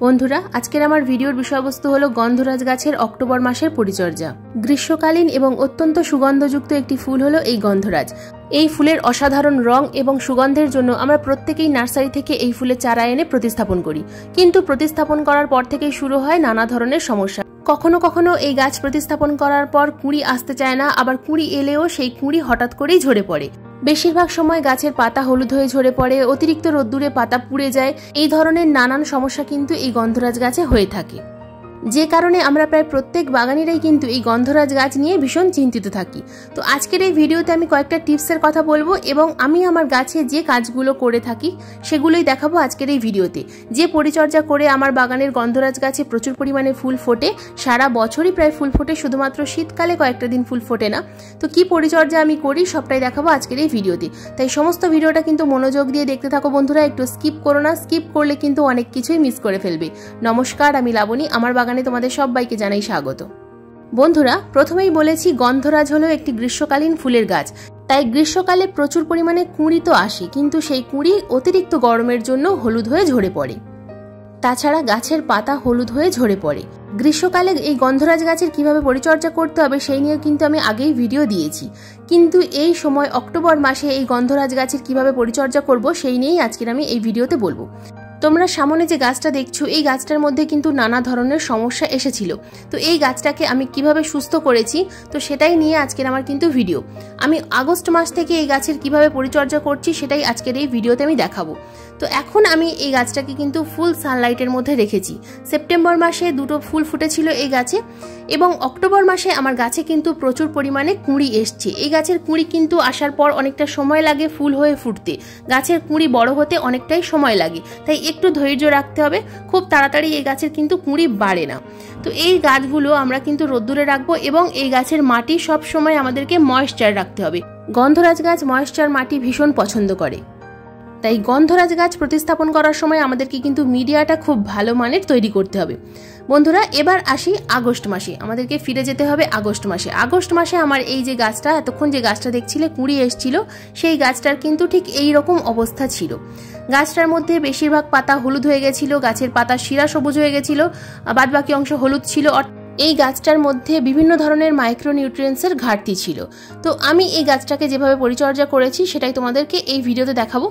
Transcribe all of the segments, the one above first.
বন্ধুরা, আজকের আমার ভিডিওর বিষয়বস্তু হলো গন্ধরাজ গাছের অক্টোবর মাসের পরিচর্যা। গ্রীষ্মকালীন এবং অত্যন্ত সুগন্ধযুক্ত একটি ফুল হলো এই গন্ধরাজ। এই ফুলের অসাধারণ রং এবং সুগন্ধের জন্য আমরা প্রত্যেকেই নার্সারি থেকে এই ফুলের চারা এনে প্রতিস্থাপন করি, কিন্তু প্রতিস্থাপন করার পর থেকেই শুরু হয় নানা ধরনের সমস্যা। কখনো কখনো এই গাছ প্রতিস্থাপন করার পর কুঁড়ি আসতে চায় না, আবার কুঁড়ি এলেও সেই কুঁড়ি হঠাৎ করেই ঝরে পড়ে। বেশিরভাগ সময় গাছের পাতা হলুদ হয়ে ঝরে পড়ে, অতিরিক্ত রোদ্দুরে পাতা পুড়ে যায়। এই ধরনের নানান সমস্যা কিন্তু এই গন্ধরাজ গাছে হয়ে থাকে, যে কারণে আমরা প্রায় প্রত্যেক বাগানিরাই কিন্তু এই গন্ধরাজ গাছ নিয়ে ভীষণ চিন্তিত থাকি। তো আজকের এই ভিডিওতে আমি কয়েকটা টিপসের কথা বলবো এবং আমি আমার গাছে যে কাজগুলো করে থাকি সেগুলোই দেখাবো আজকের এই ভিডিওতে। যে পরিচর্যা করে আমার বাগানের গন্ধরাজ গাছে প্রচুর পরিমাণে ফুল ফোটে, সারা বছরই প্রায় ফুল ফোটে, শুধুমাত্র শীতকালে কয়েকটা দিন ফুল ফোটে না। তো কি পরিচর্যা আমি করি সবটাই দেখাবো আজকের এই ভিডিওতে, তাই সমস্ত ভিডিওটা কিন্তু মনোযোগ দিয়ে দেখতে থাকো বন্ধুরা, একটু স্কিপ করো না, স্কিপ করলে কিন্তু অনেক কিছুই মিস করে ফেলবে। নমস্কার, আমি লাবণী, আমার বাগানে তোমাদের সবাইকে জানাই স্বাগত। বন্ধুরা, প্রথমেই বলেছি গন্ধরাজ হলো একটি গ্রীষ্মকালীন ফুলের গাছ, তাই গ্রীষ্মকালে প্রচুর পরিমাণে কুঁড়ি তো আসে, কিন্তু সেই কুঁড়ি অতিরিক্ত গরমের জন্য হলুদ হয়ে ঝরে পড়ে। তাছাড়া গাছের পাতা হলুদ হয়ে ঝরে পড়ে। গ্রীষ্মকালে এই গন্ধরাজ গাছের কিভাবে পরিচর্যা করতে হবে সেই নিয়ে কিন্তু আমি আগেই ভিডিও দিয়েছি, কিন্তু এই সময় অক্টোবর মাসে এই গন্ধরাজ গাছের কিভাবে পরিচর্যা করব সেই নিয়েই আজকের আমি এই ভিডিওতে বলবো। তোমরা সামনে যে গাছটা দেখছো, এই গাছটার মধ্যে কিন্তু নানা ধরনের সমস্যা এসেছিল। তো এই গাছটাকে আমি কিভাবে সুস্থ করেছি তো সেটাই নিয়ে আজকের আমার কিন্তু ভিডিও। আমি আগস্ট মাস থেকে এই গাছের কিভাবে পরিচর্যা করছি সেটাই আজকের এই ভিডিওতে আমি দেখাবো। তো এখন আমি এই গাছটাকে কিন্তু ফুল সানলাইটের মধ্যে রেখেছি। সেপ্টেম্বর মাসে দুটো ফুল ফুটেছিল এই গাছে, এবং অক্টোবর মাসে আমার গাছে কিন্তু প্রচুর পরিমাণে কুঁড়ি এসছে। এই গাছের কুঁড়ি কিন্তু আসার পর অনেকটা সময় লাগে ফুল হয়ে ফুটতে, গাছের কুঁড়ি বড় হতে অনেকটাই সময় লাগে, তাই একটু ধৈর্য রাখতে হবে। খুব তাড়াতাড়ি এই গাছের কিন্তু কুঁড়ি বাড়ে না। তো এই গাছগুলো আমরা কিন্তু রোদ্দুরে রাখবো, এবং এই গাছের মাটি সব সময় আমাদেরকে ময়েশ্চার রাখতে হবে। গন্ধরাজ গাছ ময়েশ্চার মাটি ভীষণ পছন্দ করে, তাই গন্ধরাজ গাছ প্রতিস্থাপন করার সময় আমাদেরকে কিন্তু মিডিয়াটা খুব ভালো মানের তৈরি করতে হবে। বন্ধুরা, এবার আসি আগস্ট মাসে, আমাদেরকে ফিরে যেতে হবে আগস্ট মাসে। আগস্ট মাসে আমার এই যে গাছটা, এতক্ষণ যে গাছটা দেখছিলে কুঁড়ি এসছিল, সেই গাছটার কিন্তু ঠিক এই রকম অবস্থা ছিল। গাছটার মধ্যে বেশিরভাগ পাতা হলুদ হয়ে গেছিল, গাছের পাতা শিরা সবুজ হয়ে গেছিল, বাদবাকি অংশ হলুদ ছিল। এই গাছটার মধ্যে বিভিন্ন ধরনের মাইক্রোনিউট্রিয়েন্টসের ঘাটতি ছিল। তো আমি এই গাছটাকে যেভাবে পরিচর্যা করেছি সেটাই তোমাদেরকে এই ভিডিওতে দেখাবো।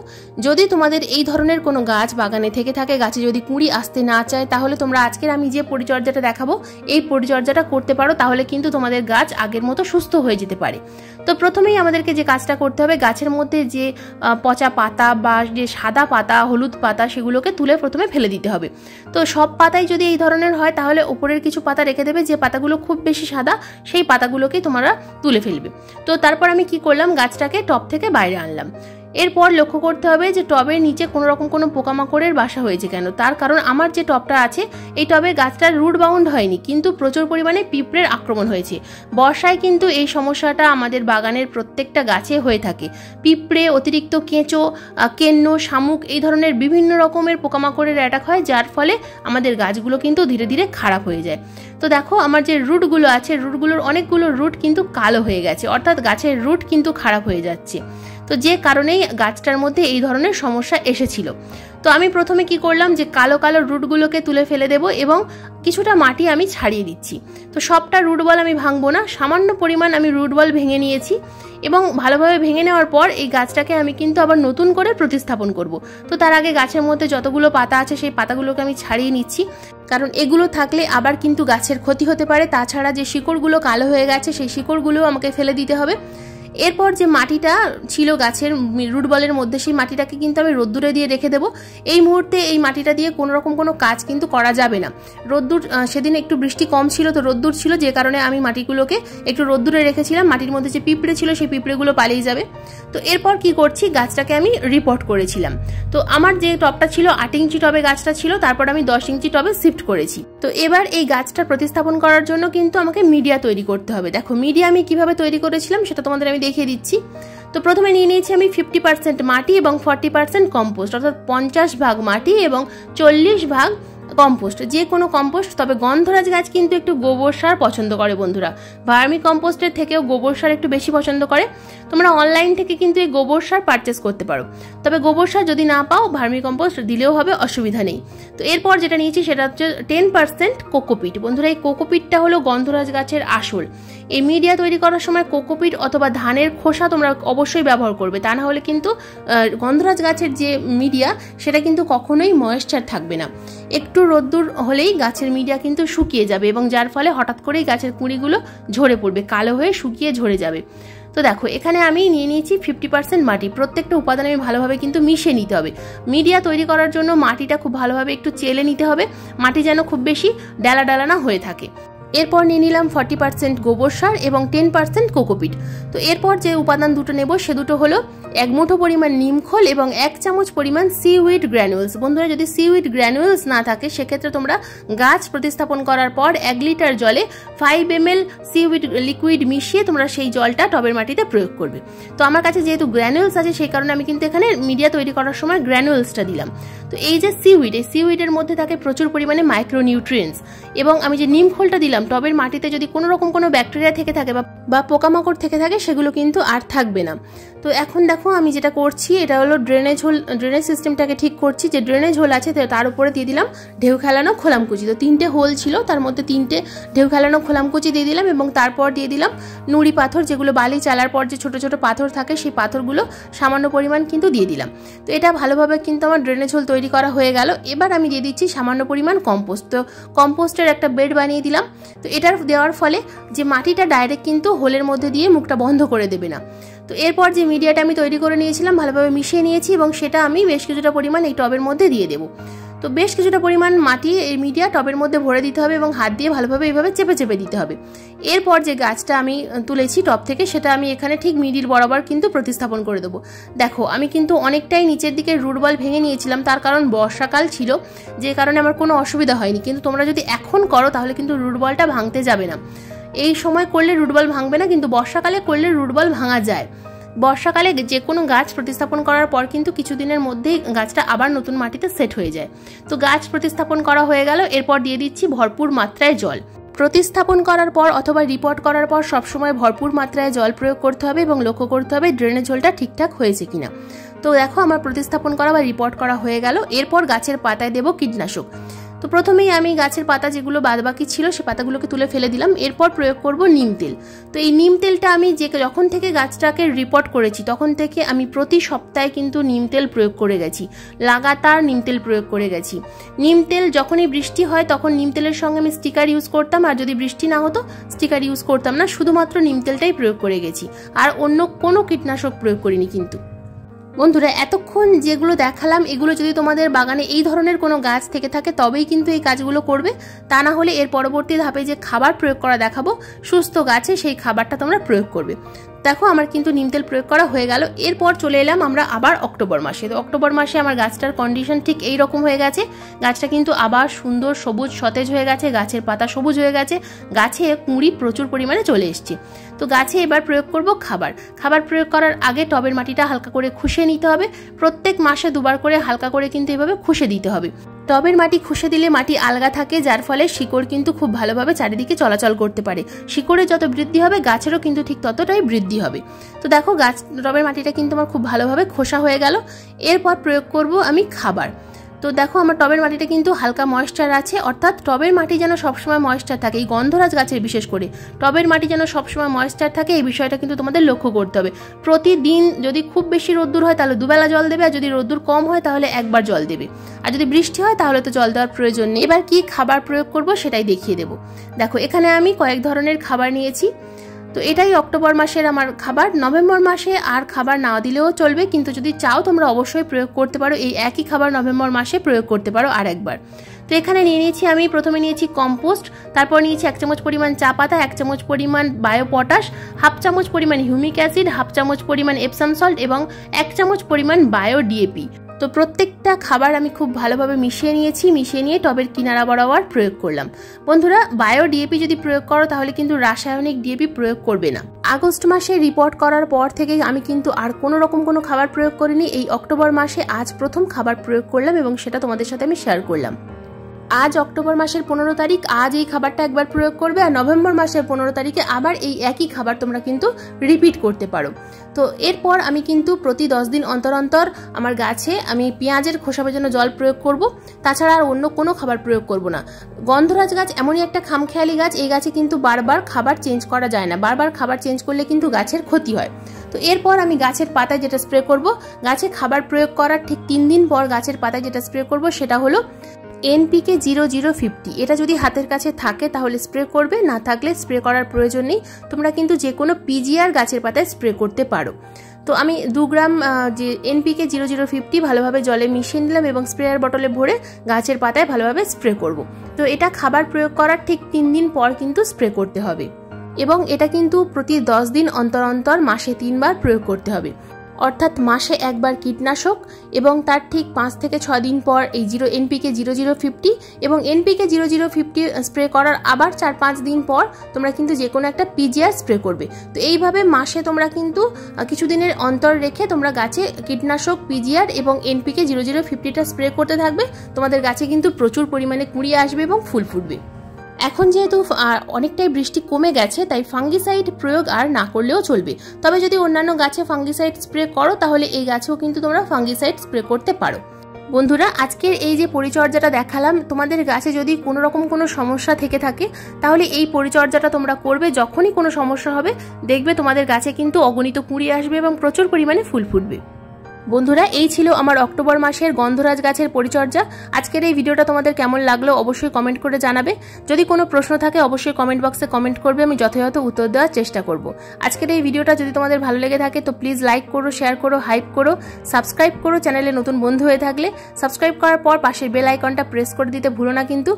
যদি তোমাদের এই ধরনের কোনো গাছ বাগানে থেকে থাকে, গাছে যদি কুঁড়ি আসতে না চায়, তাহলে তোমরা আজকের আমি যে পরিচর্যাটা দেখাবো এই পরিচর্যাটা করতে পারো, তাহলে কিন্তু তোমাদের গাছ আগের মতো সুস্থ হয়ে যেতে পারে। তো প্রথমেই আমাদেরকে যে কাজটা করতে হবে, গাছের মধ্যে যে পচা পাতা বা যে সাদা পাতা, হলুদ পাতা, সেগুলোকে তুলে প্রথমে ফেলে দিতে হবে। তো সব পাতাই যদি এই ধরনের হয় তাহলে উপরের কিছু পাতা রেখে দেবে, যে পাতাগুলো খুব বেশি সাদা সেই পাতাগুলোকে তোমরা তুলে ফেলবে। তো তারপর আমি কি করলাম, গাছটাকে টব থেকে বাইরে আনলাম। এরপর লক্ষ্য করতে হবে যে টবের নিচে কোনো রকম কোনো পোকামাকড়ের বাসা হয়েছে কেন। তার কারণ আমার যে টবটা আছে এই টবে গাছটার রুট বাউন্ড হয়নি, কিন্তু প্রচুর পরিমাণে পিঁপড়ের আক্রমণ হয়েছে। বর্ষায় কিন্তু এই সমস্যাটা আমাদের বাগানের প্রত্যেকটা গাছে হয়ে থাকে। পিঁপড়ে, অতিরিক্ত কেঁচো, কেন্ন, শামুক, এই ধরনের বিভিন্ন রকমের পোকামাকড়ের অ্যাটাক হয়, যার ফলে আমাদের গাছগুলো কিন্তু ধীরে ধীরে খারাপ হয়ে যায়। তো দেখো, আমার যে রুটগুলো আছে, রুটগুলোর অনেকগুলো রুট কিন্তু কালো হয়ে গেছে, অর্থাৎ গাছের রুট কিন্তু খারাপ হয়ে যাচ্ছে। তো যে কারণেই গাছটার মধ্যে এই ধরনের সমস্যা এসেছিল। তো আমি প্রথমে কি করলাম, যে কালো কালো রুটগুলোকে তুলে ফেলে দেব এবং কিছুটা মাটি আমি ছাড়িয়ে দিচ্ছি। তো সবটা রুট বল আমি ভাঙবো না, সামান্য পরিমাণ আমি রুট বল ভেঙে নিয়েছি, এবং ভালোভাবে ভেঙে নেওয়ার পর এই গাছটাকে আমি কিন্তু আবার নতুন করে প্রতিস্থাপন করব। তো তার আগে গাছের মধ্যে যতগুলো পাতা আছে সেই পাতাগুলোকে আমি ছাড়িয়ে নিচ্ছি, কারণ এগুলো থাকলে আবার কিন্তু গাছের ক্ষতি হতে পারে। তাছাড়া যে শিকড়গুলো কালো হয়ে গেছে সেই শিকড়গুলোও আমাকে ফেলে দিতে হবে। এরপর যে মাটিটা ছিল গাছের রুট বলের মধ্যে, সেই মাটিটাকে কিন্তু আমি রোদ্দুরে দিয়ে রেখে দেবো। এই মুহূর্তে এই মাটিটা দিয়ে কোনো রকম কোনো কাজ কিন্তু করা যাবে না। রোদ্দুর, সেদিন একটু বৃষ্টি কম ছিল তো রোদ্দুর ছিল, যে কারণে আমি মাটিগুলোকে একটু রোদ্দুরে রেখেছিলাম। মাটির মধ্যে যে পিঁপড়ে ছিল সেই পিঁপড়েগুলো পালিয়ে যাবে। তো এরপর কি করছি, গাছটাকে আমি রিপোর্ট করেছিলাম। তো আমার যে টবটা ছিল 8 ইঞ্চি টবে গাছটা ছিল, তারপর আমি 10 ইঞ্চি টবে শিফট করেছি। তো এবার এই গাছটা প্রতিস্থাপন করার জন্য কিন্তু আমাকে মিডিয়া তৈরি করতে হবে। দেখো, মিডিয়া আমি কিভাবে তৈরি করেছিলাম সেটা তোমাদের আমি দেখিয়ে দিচ্ছি। তো প্রথমে নিয়ে নিয়েছি আমি 50% মাটি এবং 40% কম্পোস্ট, অর্থাৎ 50 ভাগ মাটি এবং 40 ভাগ কম্পোস্ট, যে কোনো কম্পোস্ট, তবে গন্ধরাজ গাছ কিন্তু একটু গোবর সার পছন্দ করে বন্ধুরা, ভার্মি কম্পোস্টের থেকেও গোবর সার একটু বেশি পছন্দ করে। তোমরা অনলাইন থেকে কিন্তু এই গোবর সার পারচেস করতে পারো, তবে গোবর সার যদি না পাও ভার্মি কম্পোস্ট দিলেও হবে, অসুবিধা নেই। তো এরপর যেটা নিয়েছি সেটা হচ্ছে 10% কোকোপিট। বন্ধুরা এই কোকোপিটটা হলো গন্ধরাজ গাছের আসল। এই মিডিয়া তৈরি করার সময় কোকোপিট অথবা ধানের খোসা তোমরা অবশ্যই ব্যবহার করবে, তা না হলে কিন্তু গন্ধরাজ গাছের যে মিডিয়া সেটা কিন্তু কখনোই ময়েশ্চার থাকবে না। একটু রোদ্দুর হলেই গাছের মিডিয়া কিন্তু শুকিয়ে যাবে এবং যার ফলে হঠাৎ করেই গাছের কুঁড়িগুলো ঝরে পড়বে, কালো হয়ে শুকিয়ে ঝরে যাবে। তো দেখো এখানে আমি নিয়ে নিয়েছি 50% মাটি। প্রত্যেকটা উপাদান আমি ভালোভাবে কিন্তু মিশিয়ে নিতে হবে। মিডিয়া তৈরি করার জন্য মাটিটা খুব ভালোভাবে একটু চেলে নিতে হবে, মাটি যেন খুব বেশি ডালা ডালা না হয়ে থাকে। এরপর নিয়ে নিলাম 40% গোবর সার এবং 10% কোকোপিট। তো এরপর যে উপাদান দুটো নেব সে দুটো হলো 1 মুঠো পরিমাণ নিমখোল এবং 1 চামচ পরিমাণ সিউইড গ্র্যানুলস। বন্ধুরা যদি সিউইড গ্র্যানুলস না থাকে সেক্ষেত্রে তোমরা গাছ প্রতিস্থাপন করার পর 1 লিটার জলে 5 ml সিউইড লিকুইড মিশিয়ে তোমরা সেই জলটা টবের মাটিতে প্রয়োগ করবে। তো আমার কাছে যেহেতু গ্র্যানুলস আছে সেই কারণে আমি কিন্তু এখানে মিডিয়া তৈরি করার সময় গ্র্যানুলসটা দিলাম। তো এই যে সিউইড, এই সিউইডের মধ্যে থাকে প্রচুর পরিমাণে মাইক্রোনিউট্রিয়েন্টস, এবং আমি যে নিমখোলটা দিলাম টবের মাটিতে যদি কোনো রকম কোনো ব্যাকটেরিয়া থেকে থাকে বা পোকামাকড় থেকে থাকে সেগুলো কিন্তু আর থাকবে না। তো এখন দেখো আমি যেটা করছি এটা হলো ড্রেনেজ সিস্টেমটাকে ঠিক করছি। যে ড্রেনেজ হোল আছে তার উপরে দিয়ে দিলাম ঢেউ খেলানো খোলামকুচি। তো 3টে হোল ছিল, তার মধ্যে 3টে ঢেউ খেলানো খোলামকুচি দিয়ে দিলাম এবং তারপর দিয়ে দিলাম নুড়ি পাথর, যেগুলো বালি চালার পর যে ছোট ছোট পাথর থাকে সেই পাথরগুলো সামান্য পরিমাণ কিন্তু দিয়ে দিলাম। তো এটা ভালোভাবে কিন্তু আমার ড্রেনেজ হোল তৈরি করা হয়ে গেল। এবার আমি দিয়ে দিচ্ছি সামান্য পরিমাণ কম্পোস্ট। তো কম্পোস্টের একটা বেড বানিয়ে দিলাম। তো এটার দেওয়ার ফলে যে মাটিটা ডাইরেক্ট কিন্তু হোলের মধ্যে দিয়ে মুখটা বন্ধ করে দেবে না। তো এরপর যে মিডিয়াটা আমি তৈরি করে নিয়েছিলাম ভালোভাবে মিশিয়ে নিয়েছি এবং সেটা আমি বেশ কিছুটা পরিমাণ এই টবের মধ্যে দিয়ে দেবো। তো বেশ কিছুটা পরিমাণ মাটি এই মিডিয়া টবের মধ্যে ভরে দিতে হবে এবং হাত দিয়ে ভালোভাবে এইভাবে চেপে চেপে দিতে হবে। এরপর যে গাছটা আমি তুলেছি টব থেকে সেটা আমি এখানে ঠিক মিডিল বরাবর কিন্তু প্রতিস্থাপন করে দেবো। দেখো আমি কিন্তু অনেকটাই নিচের দিকে রুট বল ভেঙে নিয়েছিলাম, তার কারণ বর্ষাকাল ছিল, যে কারণে আমার কোনো অসুবিধা হয়নি। কিন্তু তোমরা যদি এখন করো তাহলে কিন্তু রুট বলটা ভাঙতে যাবে না। এই সময় করলে রুট বল ভাঙবে না, কিন্তু বর্ষাকালে করলে রুট বল ভাঙা যায়। বর্ষাকালে যে কোনো গাছ প্রতিস্থাপন করার পর কিন্তু কিছুদিনের মধ্যেই গাছটা আবার নতুন মাটিতে সেট হয়ে যায়। তো গাছ প্রতিস্থাপন করা হয়ে গেল। এরপর দিয়ে দিচ্ছি ভরপুর মাত্রায় জল। প্রতিস্থাপন করার পর অথবা রিপোর্ট করার পর সবসময় ভরপুর মাত্রায় জল প্রয়োগ করতে হবে এবং লক্ষ্য করতে হবে ড্রেনেজ হোলটা ঠিকঠাক হয়েছে কিনা। তো দেখো আমার প্রতিস্থাপন করা বা রিপোর্ট করা হয়ে গেল। এরপর গাছের পাতায় দেব কীটনাশক। তো প্রথমেই আমি গাছের পাতা যেগুলো বাদবাকি ছিল সে পাতাগুলোকে তুলে ফেলে দিলাম। এরপর প্রয়োগ করব নিম তেল। তো এই নিম তেলটা আমি যখন থেকে গাছটাকে রিপোর্ট করেছি তখন থেকে আমি প্রতি সপ্তাহে কিন্তু নিম তেল প্রয়োগ করে গেছি, লাগাতার নিম তেল প্রয়োগ করে গেছি। নিম তেল যখনই বৃষ্টি হয় তখন নিম তেলের সঙ্গে আমি স্টিকার ইউজ করতাম, আর যদি বৃষ্টি না হতো স্টিকার ইউজ করতাম না, শুধুমাত্র নিম তেলটাই প্রয়োগ করে গেছি, আর অন্য কোনো কীটনাশক প্রয়োগ করিনি। কিন্তু বন্ধুরা এতক্ষণ যেগুলো দেখালাম এগুলো যদি তোমাদের বাগানে এই ধরনের কোনো গাছ থেকে থাকে তবেই কিন্তু এই কাজগুলো করবে, তা না হলে এর পরবর্তী ধাপে যে খাবার প্রয়োগ করা দেখাবো সুস্থ গাছে সেই খাবারটা তোমরা প্রয়োগ করবে। দেখো আমার কিন্তু নিম তেল প্রয়োগ করা হয়ে গেল। এরপর চলে এলাম আমরা আবার অক্টোবর মাসে। তো অক্টোবর মাসে আমার গাছটার কন্ডিশন ঠিক এই রকম হয়ে গেছে। গাছটা কিন্তু আবার সুন্দর সবুজ সতেজ হয়ে গেছে, গাছের পাতা সবুজ হয়ে গেছে, গাছে কুঁড়ি প্রচুর পরিমাণে চলে এসছে। তো গাছে এবার প্রয়োগ করব খাবার প্রয়োগ করার আগে টবের মাটিটা হালকা করে খুশে নিতে হবে। প্রত্যেক মাসে দুবার করে হালকা করে কিন্তু এভাবে খুশে দিতে হবে। টবের মাটি খুশে দিলে মাটি আলগা থাকে, যার ফলে শিকড় কিন্তু খুব ভালোভাবে চারিদিকে চলাচল করতে পারে। শিকড়ে যত বৃদ্ধি হবে গাছেরও কিন্তু ঠিক ততটাই বৃদ্ধি হবে। তো দেখো টবের মাটিটা কিন্তু আমার খুব ভালোভাবে খোসা হয়ে গেল। এরপর প্রয়োগ করব আমি খাবার। তো দেখো আমার টবের মাটিটা কিন্তু হালকা ময়েশ্চার আছে, অর্থাৎ টবের মাটি যেন সবসময় ময়েশ্চার থাকে। এই গন্ধরাজ গাছের বিশেষ করে টবের মাটি যেন সবসময় ময়েশ্চার থাকে, এই বিষয়টা কিন্তু তোমাদের লক্ষ্য করতে হবে। প্রতিদিন যদি খুব বেশি রোদ্দুর হয় তাহলে দুবেলা জল দেবে, আর যদি রোদ্দুর কম হয় তাহলে একবার জল দেবে, আর যদি বৃষ্টি হয় তাহলে তো জল দেওয়ার প্রয়োজন নেই। এবার কি খাবার প্রয়োগ করব সেটাই দেখিয়ে দেবো। দেখো এখানে আমি কয়েক ধরনের খাবার নিয়েছি। তো এটাই অক্টোবর মাসের আমার খাবার। নভেম্বর মাসে আর খাবার না দিলেও চলবে, কিন্তু যদি চাও তোমরা অবশ্যই প্রয়োগ করতে পারো। এই একই খাবার নভেম্বর মাসে প্রয়োগ করতে পারো আর একবার। তো এখানে নিয়েছি আমি প্রথমে নিয়েছি কম্পোস্ট, তারপর নিয়েছি 1 চামচ পরিমাণ চা পাতা, 1 চামচ পরিমাণ বায়ো পটাশ, 1/2 চামচ পরিমাণ হিউমিক অ্যাসিড, 1/2 চামচ পরিমাণ এপসাম সল্ট এবং 1 চামচ পরিমাণ বায়ো ডিএপি। তো প্রত্যেকটা খাবার আমি খুব ভালোভাবে মিশিয়ে নিয়ে টবের কিনারা বরাবর প্রয়োগ করলাম। বন্ধুরা বায়ো ডিএপি যদি প্রয়োগ করো তাহলে কিন্তু রাসায়নিক ডিএপি প্রয়োগ করবে না। আগস্ট মাসে রিপোর্ট করার পর থেকে আমি কিন্তু আর কোনো রকম কোনো খাবার প্রয়োগ করিনি। এই অক্টোবর মাসে আজ প্রথম খাবার প্রয়োগ করলাম এবং সেটা তোমাদের সাথে আমি শেয়ার করলাম। আজ অক্টোবর মাসের 15 তারিখ, আজ এই খাবারটা একবার প্রয়োগ করবে, আর নভেম্বর মাসের 15 তারিখে আবার এই একই খাবার তোমরা কিন্তু রিপিট করতে পারো। তো এরপর আমি কিন্তু প্রতি 10 দিন অন্তর অন্তর আমার গাছে আমি পেঁয়াজের খোসা ভেজানো জল প্রয়োগ করব, তাছাড়া আর অন্য কোনো খাবার প্রয়োগ করব না। গন্ধরাজ গাছ এমনই একটা খামখেয়ালি গাছ, এই গাছে কিন্তু বারবার খাবার চেঞ্জ করা যায় না, বারবার খাবার চেঞ্জ করলে কিন্তু গাছের ক্ষতি হয়। তো এরপর আমি গাছের পাতায় যেটা স্প্রে করব, গাছে খাবার প্রয়োগ করার ঠিক 3 দিন পর গাছের পাতায় যেটা স্প্রে করব সেটা হলো NPK 0050। এটা যদি হাতের কাছে থাকে তাহলে স্প্রে করবে, না থাকলে স্প্রে করার প্রয়োজন নেই। তোমরা কিন্তু যে কোনো PGR গাছের পাতায় স্প্রে করতে পারো। তো আমি 2 গ্রাম যে NPK 0050 ভালোভাবে জলে মিশিয়ে নিলাম এবং স্প্রেয়ার বটলে ভরে গাছের পাতায় ভালোভাবে স্প্রে করব। তো এটা খাবার প্রয়োগ করার ঠিক 3 দিন পর কিন্তু স্প্রে করতে হবে, এবং এটা কিন্তু প্রতি 10 দিন অন্তর অন্তর মাসে 3 বার প্রয়োগ করতে হবে। অর্থাৎ মাসে একবার কীটনাশক এবং তার ঠিক 5 থেকে 6 দিন পর এই NPK 0050 এবং NPK 0050 স্প্রে করার আবার 4-5 দিন পর তোমরা কিন্তু যে কোনো একটা PGR স্প্রে করবে। তো এইভাবে মাসে তোমরা কিন্তু কিছুদিনের অন্তর রেখে তোমরা গাছে কীটনাশক, PGR এবং NPK 0050টা স্প্রে করতে থাকবে। তোমাদের গাছে কিন্তু প্রচুর পরিমাণে কুঁড়ি আসবে এবং ফুল ফুটবে। এখন যেহেতু অনেকটাই বৃষ্টি কমে গেছে, তাই ফাঙ্গিসাইড প্রয়োগ আর না করলেও চলবে। তবে যদি অন্যান্য গাছে ফাঙ্গিসাইড স্প্রে করো তাহলে এই গাছেও কিন্তু তোমরা ফাঙ্গিসাইড স্প্রে করতে পারো। বন্ধুরা, আজকের এই যে পরিচর্যাটা দেখালাম, তোমাদের গাছে যদি কোনো রকম কোনো সমস্যা থেকে থাকে তাহলে এই পরিচর্যাটা তোমরা করবে। যখনই কোনো সমস্যা হবে দেখবে তোমাদের গাছে কিন্তু অগণিত কুঁড়ি আসবে এবং প্রচুর পরিমাণে ফুল ফুটবে। বন্ধুরা, এই ছিল আমার অক্টোবর মাসের গন্ধরাজ গাছের পরিচর্যা। আজকের এই ভিডিওটা তোমাদের কেমন লাগলো অবশ্যই কমেন্ট করে জানাবে। যদি কোনো প্রশ্ন থাকে অবশ্যই কমেন্ট বক্সে কমেন্ট করবে, আমি যথাযথ উত্তর দেওয়ার চেষ্টা করব। আজকের এই ভিডিওটা যদি তোমাদের ভালো লেগে থাকে তো প্লিজ লাইক করো, শেয়ার করো, হাইপ করো, সাবস্ক্রাইব করো। চ্যানেলে নতুন বন্ধু হয়ে থাকলে সাবস্ক্রাইব করার পর পাশের বেল আইকনটা প্রেস করে দিতে ভুলো না কিন্তু,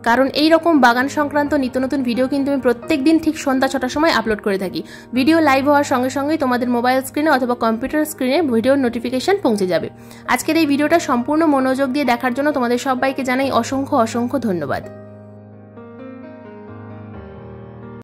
কারণ এই রকম বাগান সংক্রান্ত নিত্য নতুন ভিডিও কিন্তু আমি প্রত্যেক দিন ঠিক সন্ধ্যা 6টার সময় আপলোড করে থাকি। ভিডিও লাইভ হওয়ার সঙ্গে সঙ্গেই তোমাদের মোবাইল স্ক্রিনে অথবা কম্পিউটার স্ক্রিনে ভিডিওর নোটিফিকেশন পৌঁছে যাবে। আজকের এই ভিডিওটা সম্পূর্ণ মনোযোগ দিয়ে দেখার জন্য তোমাদের সবাইকে জানাই অসংখ্য অসংখ্য ধন্যবাদ।